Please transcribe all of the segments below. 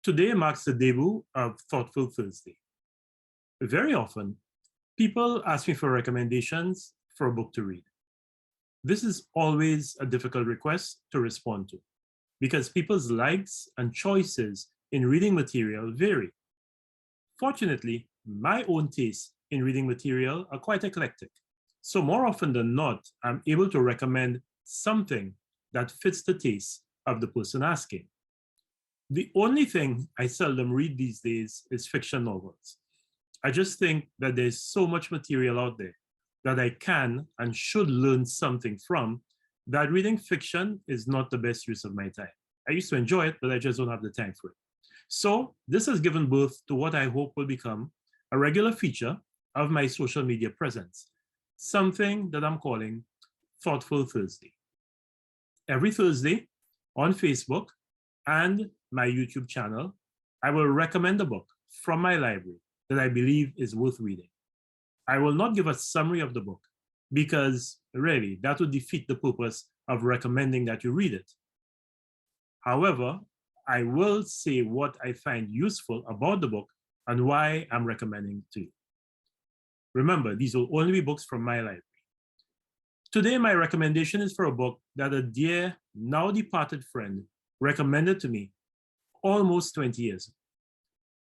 Today marks the debut of Thoughtful Thursday. Very often, people ask me for recommendations for a book to read. This is always a difficult request to respond to because people's likes and choices in reading material vary. Fortunately, my own tastes in reading material are quite eclectic. So more often than not, I'm able to recommend something that fits the taste of the person asking. The only thing I seldom read these days is fiction novels. I just think that there's so much material out there that I can and should learn something from, that reading fiction is not the best use of my time. I used to enjoy it, but I just don't have the time for it. So this has given birth to what I hope will become a regular feature of my social media presence, something that I'm calling Thoughtful Thursday. Every Thursday on Facebook and my YouTube channel, I will recommend a book from my library that I believe is worth reading. I will not give a summary of the book because really that would defeat the purpose of recommending that you read it. However, I will say what I find useful about the book and why I'm recommending it to you. Remember, these will only be books from my library. Today, my recommendation is for a book that a dear, now departed friend recommended to me almost 20 years ago.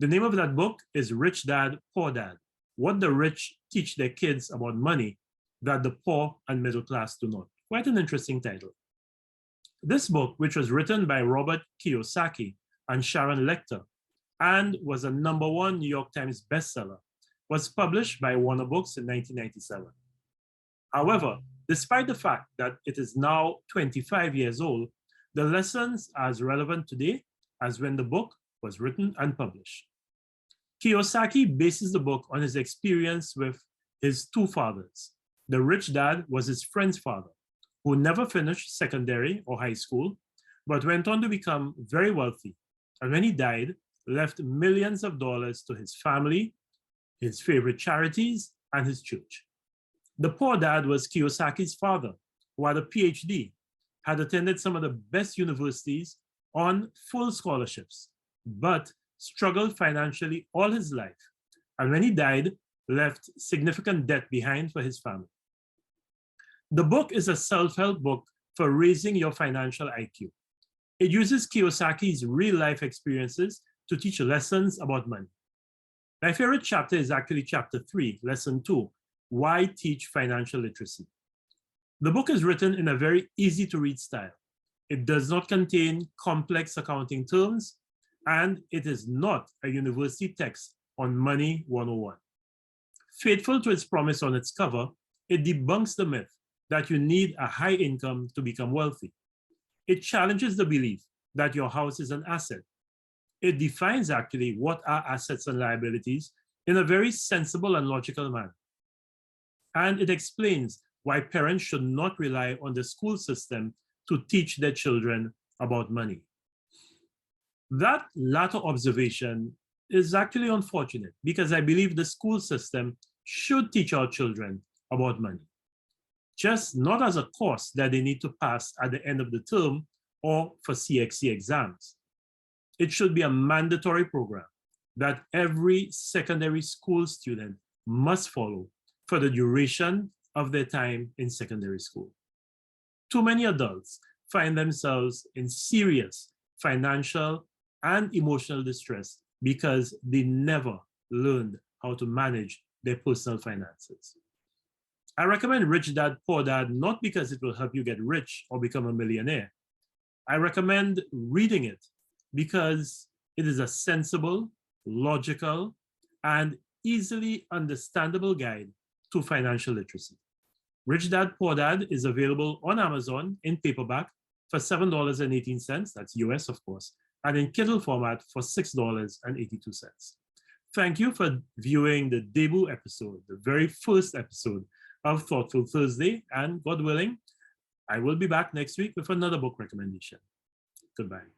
The name of that book is Rich Dad, Poor Dad: What the Rich Teach Their Kids About Money That the Poor and Middle Class Do Not. Quite an interesting title. This book, which was written by Robert Kiyosaki and Sharon Lechter and was a #1 New York Times bestseller, was published by Warner Books in 1997. However, despite the fact that it is now 25 years old, the lessons are as relevant today as when the book was written and published. Kiyosaki bases the book on his experience with his two fathers. The rich dad was his friend's father, who never finished secondary or high school, but went on to become very wealthy, and when he died, left millions of dollars to his family, his favorite charities, and his church. The poor dad was Kiyosaki's father, who had a PhD, had attended some of the best universities on full scholarships, but struggled financially all his life, and when he died, left significant debt behind for his family. The book is a self-help book for raising your financial IQ. It uses Kiyosaki's real-life experiences to teach lessons about money. My favorite chapter is actually chapter 3, lesson 2, Why Teach Financial Literacy. The book is written in a very easy-to-read style. It does not contain complex accounting terms, and it is not a university text on Money 101. Faithful to its promise on its cover, it debunks the myth that you need a high income to become wealthy. It challenges the belief that your house is an asset. It defines actually what are assets and liabilities in a very sensible and logical manner. And it explains why parents should not rely on the school system to teach their children about money. That latter observation is actually unfortunate because I believe the school system should teach our children about money, just not as a course that they need to pass at the end of the term or for CXC exams. It should be a mandatory program that every secondary school student must follow for the duration of their time in secondary school. Too many adults find themselves in serious financial and emotional distress because they never learned how to manage their personal finances. I recommend Rich Dad, Poor Dad not because it will help you get rich or become a millionaire. I recommend reading it because it is a sensible, logical, and easily understandable guide to financial literacy. Rich Dad, Poor Dad is available on Amazon in paperback for $7.18, that's US of course, and in Kindle format for $6.82. Thank you for viewing the debut episode, the very first episode of Thoughtful Thursday, and God willing, I will be back next week with another book recommendation. Goodbye.